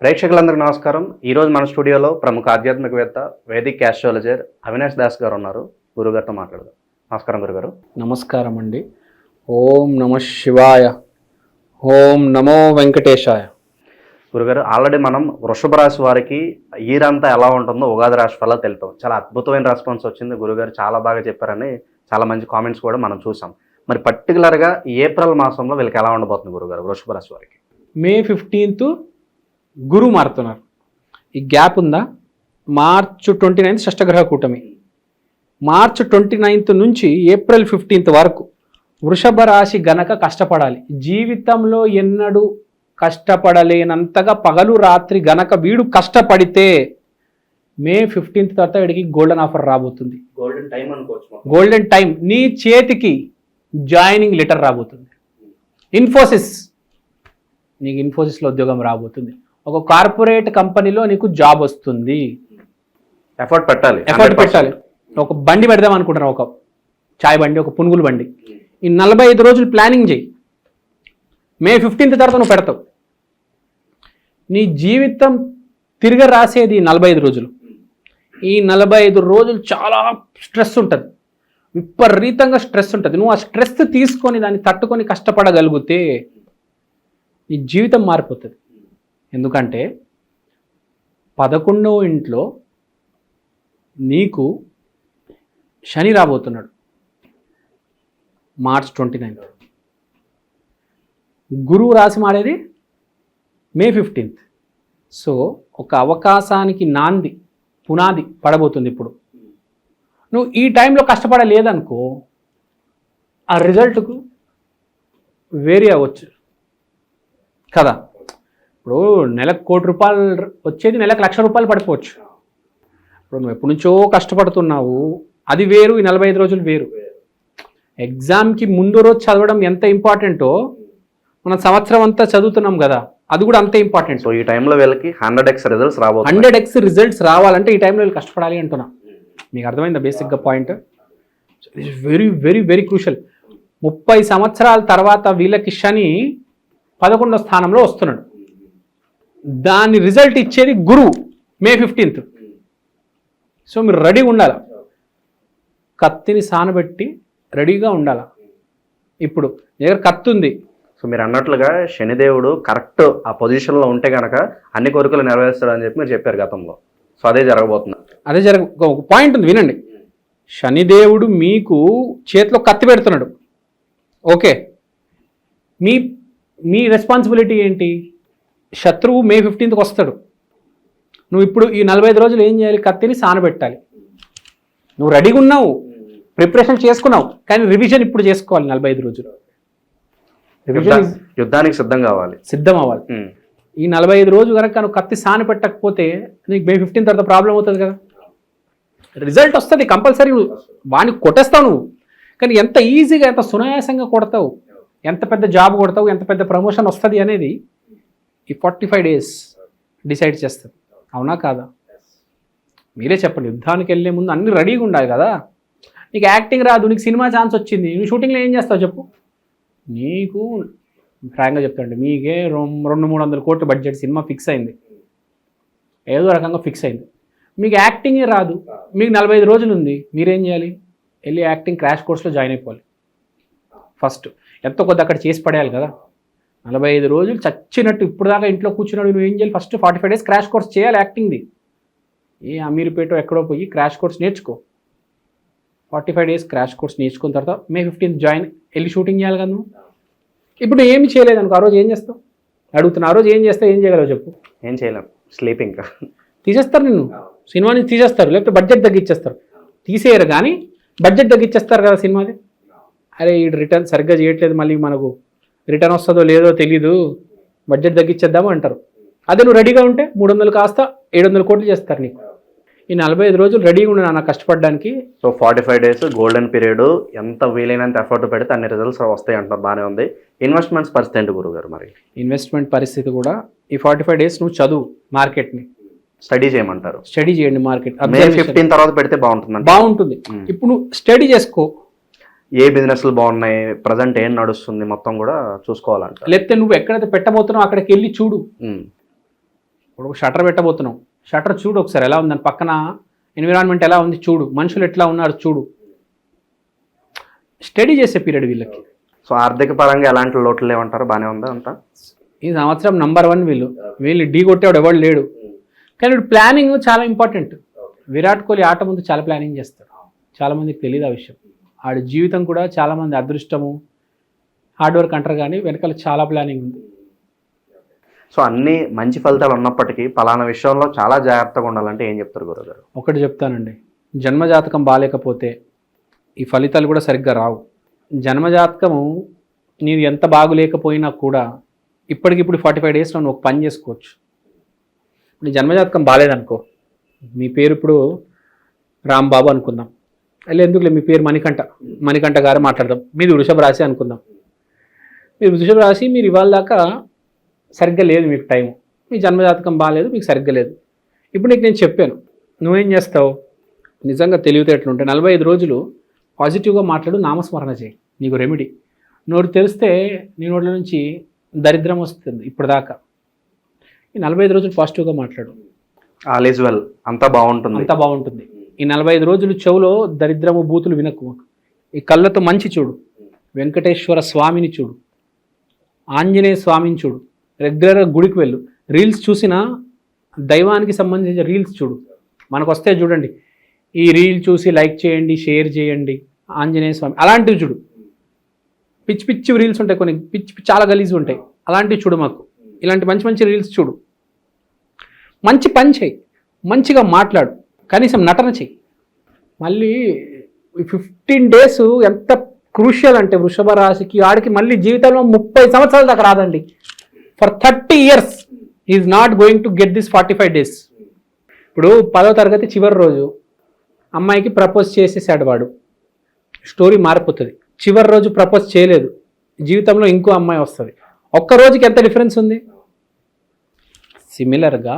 ప్రేక్షకులందరికీ నమస్కారం. ఈరోజు మన స్టూడియోలో ప్రముఖ ఆధ్యాత్మికవేత్త వేదిక్ ఆస్ట్రాలజర్ అవినాష్ దాస్ గారు ఉన్నారు. గురుగారితో మాట్లాడదాం. నమస్కారం గురుగారు. నమస్కారం అండి. ఓం నమ శివాయ, ఓం నమో వెంకటేశాయ. గురుగారు, ఆల్రెడీ మనం వృషభ రాశి వారికి ఇయర్ అంతా ఎలా ఉంటుందో ఉగాది రాశి ఫలాలు తెలిపాం. చాలా అద్భుతమైన రెస్పాన్స్ వచ్చింది. గురుగారు చాలా బాగా చెప్పారని చాలా మంచి కామెంట్స్ కూడా మనం చూసాం. మరి పర్టికులర్గా ఏప్రిల్ మాసంలో వీళ్ళకి ఎలా ఉండబోతుంది గురుగారు వృషభ రాశి వారికి? మే 15th గురువు మారుతున్నారు. ఈ గ్యాప్ ఉందా? మార్చ్ 29 షష్టగ్రహ కూటమి. మార్చ్ 29 నుంచి ఏప్రిల్ 15 వరకు వృషభ రాశి గనక కష్టపడాలి. జీవితంలో ఎన్నడూ కష్టపడలేనంతగా పగలు రాత్రి గనక వీడు కష్టపడితే మే 15 తర్వాత వీడికి గోల్డెన్ ఆఫర్ రాబోతుంది. గోల్డెన్ టైం అనుకోవచ్చు. Golden time. నీ చేతికి జాయినింగ్ లెటర్ రాబోతుంది. నీకు ఇన్ఫోసిస్లో ఉద్యోగం రాబోతుంది. ఒక కార్పొరేట్ కంపెనీలో నీకు జాబ్ వస్తుంది. ఎఫర్ట్ పెట్టాలి. ఒక బండి పెడదాం అనుకుంటున్నావు, ఒక చాయ్ బండి, ఒక పునుగులు బండి. ఈ 45 రోజులు ప్లానింగ్ చేయి. మే 15 తర్వాత నువ్వు పెడతావు. నీ జీవితం తిరిగి రాసేది 45 రోజులు. ఈ 45 రోజులు చాలా స్ట్రెస్ ఉంటుంది, విపరీతంగా స్ట్రెస్ ఉంటుంది. నువ్వు ఆ స్ట్రెస్ తీసుకొని దాన్ని తట్టుకొని కష్టపడగలిగితే నీ జీవితం మారిపోతుంది. ఎందుకంటే 11వ ఇంట్లో నీకు శని రాబోతున్నాడు మార్చ్ 29. గురువు రాశి మారేది మే 15. సో ఒక అవకాశానికి పునాది పడబోతుంది. ఇప్పుడు నువ్వు ఈ టైంలో కష్టపడలేదనుకో, ఆ రిజల్ట్కు వేరీ అవ్వచ్చు కదా. ఇప్పుడు నెలకు ₹1,00,00,000 వచ్చేది నెలకు ₹1,00,000 పడిపోవచ్చు. ఇప్పుడు నువ్వు ఎప్పటి నుంచో కష్టపడుతున్నావు, అది వేరు. ఈ 45 రోజులు వేరు. ఎగ్జామ్కి ముందు రోజు చదవడం ఎంత ఇంపార్టెంటో మనం సంవత్సరం అంతా చదువుతున్నాం కదా, అది కూడా అంతే ఇంపార్టెంట్. సో ఈ టైంలో వీళ్ళకి 100x రిజల్ట్స్ రాబోతుంది. 100x రిజల్ట్స్ రావాలంటే ఈ టైంలో వీళ్ళు కష్టపడాలి అంటున్నా. మీకు అర్థమైందా బేసిక్గా point? It is very very very crucial. 30 సంవత్సరాల తర్వాత వీళ్ళకి శని 11వ స్థానంలో వస్తున్నాడు. దాని రిజల్ట్ ఇచ్చేది గురువు మే 15. సో మీరు రెడీగా ఉండాలి, కత్తిని సానబెట్టి రెడీగా ఉండాలి. ఇప్పుడు దగ్గర కత్తి ఉంది. సో మీరు అన్నట్లుగా శనిదేవుడు కరెక్ట్ ఆ పొజిషన్లో ఉంటే కనుక అన్ని కోరికలు నెరవేరుస్తాడు అని చెప్పి మీరు చెప్పారు గతంలో. సో అదే జరగబోతుంది. ఒక పాయింట్ ఉంది, వినండి. శనిదేవుడు మీకు చేతిలో కత్తి పెడుతున్నాడు. ఓకే, మీ రెస్పాన్సిబిలిటీ ఏంటి? శత్రువు మే 15కి వస్తాడు. నువ్వు ఇప్పుడు ఈ 45 రోజులు ఏం చేయాలి? కత్తిని సానబెట్టాలి. నువ్వు రెడీగా ఉన్నావు, ప్రిపరేషన్ చేసుకున్నావు, కానీ రివిజన్ ఇప్పుడు చేసుకోవాలి. 45 రోజులు యుద్ధానికి సిద్ధం అవ్వాలి. ఈ 45 రోజులు కనుక నువ్వు కత్తి సానపెట్టకపోతే నీకు మే 15 తర్వాత ప్రాబ్లం అవుతుంది కదా. రిజల్ట్ వస్తుంది కంపల్సరీ. వాడిని కొట్టేస్తావు నువ్వు, కానీ ఎంత ఈజీగా, ఎంత సునాయాసంగా కొడతావు, ఎంత పెద్ద జాబ్ కొడతావు, ఎంత పెద్ద ప్రమోషన్ వస్తుంది అనేది ఈ 45 days డిసైడ్ చేస్తుంది. అవునా కాదా? మీరే చెప్పండి. యుద్ధానికి వెళ్ళే ముందు అన్ని రెడీగా ఉండాలి కదా. నీకు యాక్టింగ్ రాదు, నీకు సినిమా ఛాన్స్ వచ్చింది, నువ్వు షూటింగ్లో ఏం చేస్తావు చెప్పు? నీకు ఫ్రాంక్గా చెప్తాండి, మీకే 200-300 కోట్ల బడ్జెట్ సినిమా ఫిక్స్ అయింది, ఏదో రకంగా ఫిక్స్ అయింది. మీకు యాక్టింగే రాదు, మీకు 45 రోజులు ఉంది. మీరేం చేయాలి? వెళ్ళి యాక్టింగ్ క్రాష్ కోర్స్లో జాయిన్ అయిపోవాలి. ఫస్ట్ ఎంతో కొద్ది అక్కడ చేసి పడేయాలి కదా. 45 రోజులు చచ్చినట్టు ఇప్పుడు దాకా ఇంట్లో కూర్చున్నాడు, నువ్వు ఏం చేయాలి? ఫస్ట్ 45 days క్రాష్ కోర్స్ చేయాలి యాక్టింగ్ది. ఏ అమీర్పేట ఎక్కడో పోయి క్రాష్ కోర్స్ నేర్చుకో. 45 days క్రాష్ కోర్స్ నేర్చుకున్న తర్వాత మే 15 జాయిన్ వెళ్ళి షూటింగ్ చేయాలి కదా నువ్వు. ఇప్పుడు ఏమి చేయలేదు అనుకో, ఆ రోజు ఏం చేస్తావు అడుగుతున్నా. ఆ రోజు ఏం చేస్తావు, ఏం చేయగలవు చెప్పు? ఏం చేయలేం, స్లీపింగ్. తీసేస్తారు నిన్ను, సినిమా నుంచి తీసేస్తారు, లేకపోతే బడ్జెట్ తగ్గించేస్తారు. తీసేయరు కానీ బడ్జెట్ తగ్గించేస్తారు కదా సినిమాది. అరే ఈ రిటర్న్ సరిగ్గా చేయట్లేదు, మళ్ళీ మనకు రిటర్న్ వస్తుందో లేదో తెలీదు, బడ్జెట్ తగ్గించేద్దాము అంటారు. అదే నువ్వు రెడీగా ఉంటే 300 కాస్త 700 కోట్లు చేస్తారు నీకు. ఈ 45 రోజులు రెడీగా ఉండే నాకు కష్టపడడానికి. So 45 days golden period. ఎంత వీలైనంత ఎఫర్ట్ పెడితే అన్ని రిజల్ట్స్ వస్తాయి అంటారు. బాగానే ఉంది. ఇన్వెస్ట్మెంట్స్ పరిస్థితి ఏంటి గురుగారు? మరి ఇన్వెస్ట్మెంట్ పరిస్థితి కూడా ఈ 45 days నువ్వు చదువు, మార్కెట్ని స్టడీ చేయమంటారు. స్టడీ చేయండి మార్కెట్. మే 15 తర్వాత పెడితే బాగుంటుంది. ఇప్పుడు నువ్వు స్టడీ చేసుకో, ఏ బిజినెస్లు బాగున్నాయి, ప్రజెంట్ ఏం నడుస్తుంది, మొత్తం కూడా చూసుకోవాలంట. లేకపోతే నువ్వు ఎక్కడైతే పెట్టబోతున్నావు అక్కడికి వెళ్ళి చూడు. ఇప్పుడు ఒక షట్టర్ పెట్టబోతున్నాం, షట్టర్ చూడు ఒకసారి ఎలా ఉంది, దాని పక్కన ఎన్విరాన్మెంట్ ఎలా ఉంది చూడు, మనుషులు ఎట్లా ఉన్నారు చూడు. స్టడీ చేసే పీరియడ్ వీళ్ళకి. సో ఆర్థిక పరంగా ఎలాంటి లోట్లు లేవంటారు, బాగానే ఉందా అంతా? ఈ సంవత్సరం నంబర్ 1 వీళ్ళు ఢీ కొట్టేవాడు ఎవడు లేడు. కానీ ఇప్పుడు ప్లానింగ్ చాలా ఇంపార్టెంట్. విరాట్ కోహ్లీ ఆట ముందు చాలా ప్లానింగ్ చేస్తాడు, చాలామందికి తెలియదు ఆ విషయం. ఆడి జీవితం కూడా చాలామంది అదృష్టము హార్డ్ వర్క్ అంటారు, కానీ వెనకాల చాలా ప్లానింగ్ ఉంది. సో అన్ని మంచి ఫలితాలు ఉన్నప్పటికీ పలానా విషయంలో చాలా జాగ్రత్తగా ఉండాలంటే ఏం చెప్తారు గురుగారు? ఒకటి చెప్తానండి, జన్మజాతకం బాగాలేకపోతే ఈ ఫలితాలు కూడా సరిగ్గా రావు. జన్మజాతకము నీది ఎంత బాగులేకపోయినా కూడా ఇప్పటికిప్పుడు 45 డేస్లో నువ్వు ఒక పని చేసుకోవచ్చు. నీ జన్మజాతకం బాగాలేదనుకో, మీ పేరు ఇప్పుడు రాంబాబు అనుకుందాం, అలా ఎందుకులే మీ పేరు మణికంఠ గారు మాట్లాడదాం, మీది వృషభ రాశి అనుకుందాం. మీరు వృషభ రాశి, మీరు ఇవాళ దాకా సరిగ్గా లేదు మీకు టైం, మీ జన్మజాతకం బాగాలేదు, మీకు సరిగ్గా లేదు. ఇప్పుడు నీకు నేను చెప్పాను, నువ్వేం చేస్తావు? నిజంగా తెలివితేటలుంటే 45 రోజులు పాజిటివ్గా మాట్లాడు, నామస్మరణ చేయి, నీకు రెమెడీ. నోరు తెలిస్తే నీ నోట్ల నుంచి దరిద్రం వస్తుంది. ఇప్పుడు దాకా ఈ 45 రోజులు పాజిటివ్గా మాట్లాడు, ఆల్ ఈజ్ వెల్, అంతా బాగుంటుంది. ఈ 45 రోజులు చెవులో దరిద్రము బూతులు వినకు, ఈ కళ్ళతో మంచి చూడు, వెంకటేశ్వర స్వామిని చూడు, ఆంజనేయ స్వామిని చూడు, రెగ్యులర్గా గుడికి వెళ్ళు, రీల్స్ చూసినా దైవానికి సంబంధించిన రీల్స్ చూడు. మనకు వస్తే చూడండి, ఈ రీల్ చూసి లైక్ చేయండి, షేర్ చేయండి, ఆంజనేయ స్వామి అలాంటివి చూడు. పిచ్చి పిచ్చి రీల్స్ ఉంటాయి, కొన్ని పిచ్చి చాలా గలీజ్గా ఉంటాయి, అలాంటివి చూడు. మాకు ఇలాంటి మంచి మంచి రీల్స్ చూడు, మంచి పని చేయి, మంచిగా మాట్లాడు, కనీసం నటన చెయ్యి. మళ్ళీ 15 డేస్ ఎంత క్రూషియల్ అంటే వృషభ రాశికి ఆడికి మళ్ళీ జీవితంలో 30 సంవత్సరాల దాకా రాదండి. For 30 years is not going to get this 45 days. ఇప్పుడు 10వ తరగతి చివరి రోజు అమ్మాయికి ప్రపోజ్ చేసేసాడు వాడు, స్టోరీ మారిపోతుంది. చివరి రోజు ప్రపోజ్ చేయలేదు, జీవితంలో ఇంకో అమ్మాయి వస్తుంది. ఒక్క రోజుకి ఎంత డిఫరెన్స్ ఉంది? సిమిలర్గా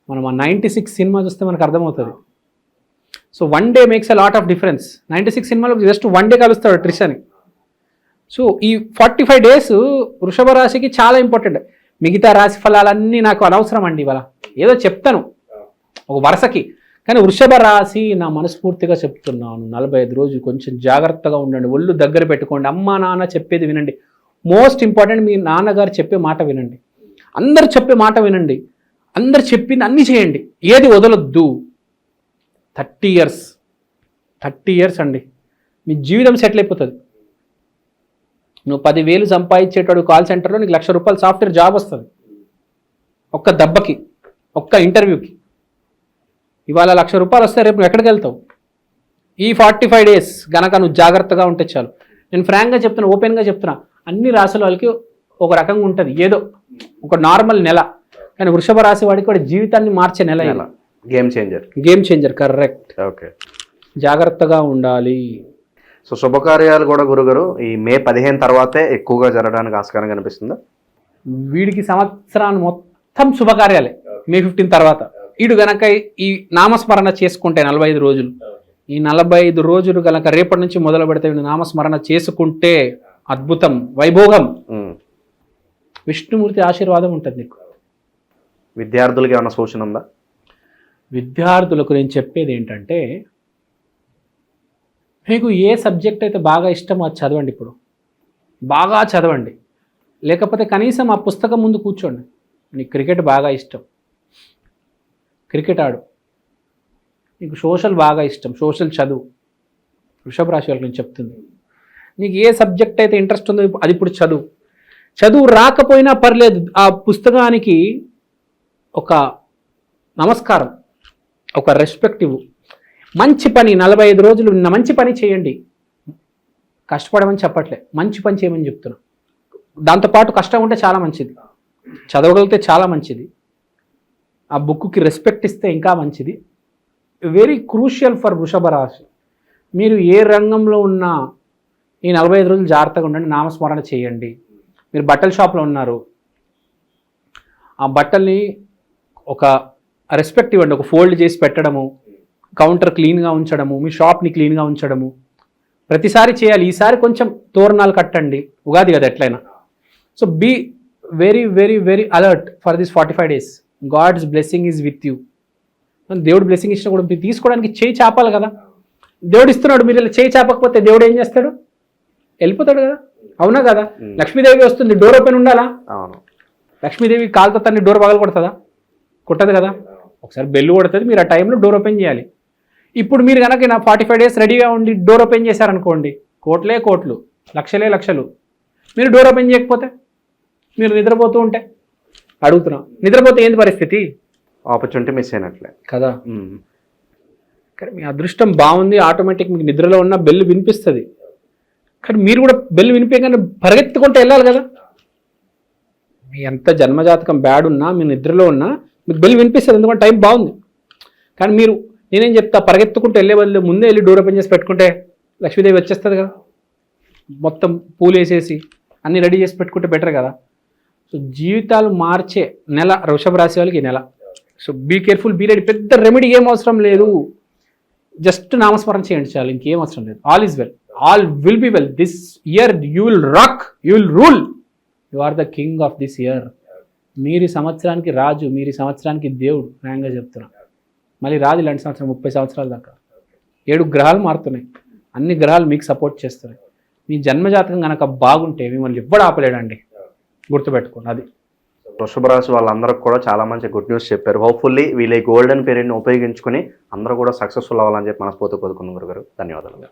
మనం ఆ 96 సినిమా చూస్తే మనకు అర్థమవుతుంది. So 1 day makes a lot of difference. 96 సినిమాలో జస్ట్ 1 డే కలుస్తాడు ట్రిషని. సో ఈ 45 డేస్ వృషభ రాశికి చాలా ఇంపార్టెంట్. మిగతా రాశి ఫలాలన్నీ నాకు అనవసరం అండి, ఇవాళ ఏదో చెప్తాను ఒక వరుసకి. కానీ వృషభ రాశి నా మనస్ఫూర్తిగా చెప్తున్నాను, 45 రోజులు కొంచెం జాగ్రత్తగా ఉండండి, ఒళ్ళు దగ్గర పెట్టుకోండి, అమ్మా నాన్న చెప్పేది వినండి. మోస్ట్ ఇంపార్టెంట్, మీ నాన్నగారు చెప్పే మాట వినండి, అందరు చెప్పే మాట వినండి, అందరు చెప్పింది అన్నీ చేయండి, ఏది వదలొద్దు. 30 years అండి, మీ జీవితం సెటిల్ అయిపోతుంది. నువ్వు 10,000 సంపాదించేటాడు కాల్ సెంటర్లో, నీకు ₹1,00,000 సాఫ్ట్వేర్ జాబ్ వస్తుంది ఒక్క దెబ్బకి, ఒక్క ఇంటర్వ్యూకి. ఇవాళ ₹1,00,000 వస్తే రేపు నువ్వు ఎక్కడికి వెళ్తావు? ఈ 45 డేస్ గనక నువ్వు జాగ్రత్తగా ఉంటే చాలు. నేను ఫ్రాంక్గా చెప్తున్నా, ఓపెన్గా చెప్తున్నా, అన్ని రాశుల వాళ్ళకి ఒక రకంగా ఉంటుంది, ఏదో ఒక నార్మల్ నెల. కానీ వృషభ రాశి వాడికి వాడి జీవితాన్ని మార్చే నెల. Game changer. కరెక్ట్. ఓకే, జాగ్రత్తగా ఉండాలి. సో శుభకార్యాలు కూడా గురుగారు ఈ మే 15 తర్వాతే ఎక్కువగా జరగడానికి ఆస్కారం కనిపిస్తుందా? వీడికి సంవత్సరాన్ని మొత్తం శుభకార్యాలే మే 15 తర్వాత. వీడు గనక ఈ నామస్మరణ చేసుకుంటే 45 రోజులు, ఈ 45 రోజులు గనక రేపటి నుంచి మొదలు పెడితే వీడు నామస్మరణ చేసుకుంటే అద్భుతం, వైభోగం, విష్ణుమూర్తి ఆశీర్వాదం ఉంటుంది నీకు. విద్యార్థులకి ఏమైనా సూచన ఉందా? విద్యార్థులకు నేను చెప్పేది ఏంటంటే, మీకు ఏ సబ్జెక్ట్ అయితే బాగా ఇష్టమో అది చదవండి. ఇప్పుడు బాగా చదవండి, లేకపోతే కనీసం ఆ పుస్తకం ముందు కూర్చోండి. నీకు క్రికెట్ బాగా ఇష్టం, క్రికెట్ ఆడు. నీకు సోషల్ బాగా ఇష్టం, సోషల్ చదువు. వృషభ రాశి వాళ్ళకి నేను చెప్తుంది, నీకు ఏ సబ్జెక్ట్ అయితే ఇంట్రెస్ట్ ఉందో అది ఇప్పుడు చదువు రాకపోయినా పర్లేదు, ఆ పుస్తకానికి ఒక నమస్కారం, ఒక రెస్పెక్ట్ ఇవ్వు. మంచి పని 45 రోజులు మంచి పని చేయండి. కష్టపడమని చెప్పట్లే, మంచి పని చేయమని చెప్తున్నా. దాంతోపాటు కష్టం ఉంటే చాలా మంచిది, చదవగలిగితే చాలా మంచిది, ఆ బుక్కి రెస్పెక్ట్ ఇస్తే ఇంకా మంచిది. వెరీ క్రూషియల్ ఫర్ వృషభ రాశి. మీరు ఏ రంగంలో ఉన్నా ఈ 45 రోజులు జాగ్రత్తగా ఉండండి, నామస్మరణ చేయండి. మీరు బట్టల షాప్లో ఉన్నారు, ఆ బట్టల్ని ఒక రెస్పెక్ట్ ఇవ్వండి, ఒక ఫోల్డ్ చేసి పెట్టడము, కౌంటర్ క్లీన్గా ఉంచడము, మీ షాప్ని క్లీన్గా ఉంచడము ప్రతిసారి చేయాలి. ఈసారి కొంచెం తోరణాలు కట్టండి, ఉగాది కదా ఎట్లయినా. So be very very very alert for this 45 days. God's blessing is with you. దేవుడు బ్లెస్సింగ్ ఇచ్చినా కూడా మీరు తీసుకోవడానికి చేయి చాపాలి కదా. దేవుడు ఇస్తున్నాడు, మీరు ఇలా చేయి చాపకపోతే దేవుడు ఏం చేస్తాడు? వెళ్ళిపోతాడు కదా. అవునా కదా? లక్ష్మీదేవి వస్తుంది, డోర్ ఓపెన్ ఉండాలా? అవును. లక్ష్మీదేవి కాలుతో తన్ని డోర్ పగలు కొడుతుందా? కొట్టదు కదా. ఒకసారి బెల్లు కొడుతుంది, మీరు ఆ టైంలో డోర్ ఓపెన్ చేయాలి. ఇప్పుడు మీరు కనుక నా 45 days రెడీగా ఉండి డోర్ ఓపెన్ చేశారనుకోండి, కోట్లే కోట్లు, లక్షలే లక్షలు. మీరు డోర్ ఓపెన్ చేయకపోతే, మీరు నిద్రపోతూ ఉంటే, అడుగుతున్నాం, నిద్రపోతే ఏంది పరిస్థితి? ఆపర్చునిటీ మిస్ అయినట్లే కదా. కానీ మీ అదృష్టం బాగుంది, ఆటోమేటిక్ మీకు నిద్రలో ఉన్న బెల్ వినిపిస్తుంది. కానీ మీరు కూడా బెల్ వినిపించగానే పరిగెత్తుకుంటూ వెళ్ళాలి కదా. మీ ఎంత జన్మజాతకం బ్యాడ్ ఉన్నా, మీ నిద్రలో ఉన్నా మీకు బెల్ వినిపిస్తుంది, ఎందుకంటే టైం బాగుంది. కానీ మీరు, నేనేం చెప్తా, పరిగెత్తుకుంటూ వెళ్ళే బదులు ముందే వెళ్ళి డోర్ ఓపెన్ చేసి పెట్టుకుంటే లక్ష్మీదేవి వచ్చేస్తుంది కదా. మొత్తం పూలు వేసేసి అన్నీ రెడీ చేసి పెట్టుకుంటే బెటర్ కదా. సో జీవితాలు మార్చే నెల వృషభ రాశి వాళ్ళకి ఈ నెల. So be careful, be ready. పెద్ద రెమెడీ ఏం అవసరం లేదు, జస్ట్ నామస్మరణ చేయండి చాలు, ఇంకేం అవసరం లేదు. All is well, all will be well. This year you will rock, you will rule, you are the king of this year. మీరు ఈ సంవత్సరానికి రాజు, మీరు ఈ సంవత్సరానికి దేవుడు. న్యాయంగా చెప్తున్నా. మళ్ళీ రాదు ఇలాంటి సంవత్సరం 30 సంవత్సరాల దాకా. 7 గ్రహాలు మారుతున్నాయి, అన్ని గ్రహాలు మీకు సపోర్ట్ చేస్తున్నాయి. మీ జన్మజాతకం కనుక బాగుంటే మిమ్మల్ని ఎవ్వడు ఆపలేడండి, గుర్తుపెట్టుకోండి. అది వృషభ రాశి వాళ్ళందరికీ కూడా చాలా మంచి గుడ్ న్యూస్ చెప్పారు. హోప్ఫుల్లీ వీళ్ళ గోల్డెన్ పీరియడ్ని ఉపయోగించుకుని అందరూ కూడా సక్సెస్ఫుల్ అవ్వాలని చెప్పి మనస్ఫూర్తి కోరుకున్నాం గురుగారు. ధన్యవాదాలు.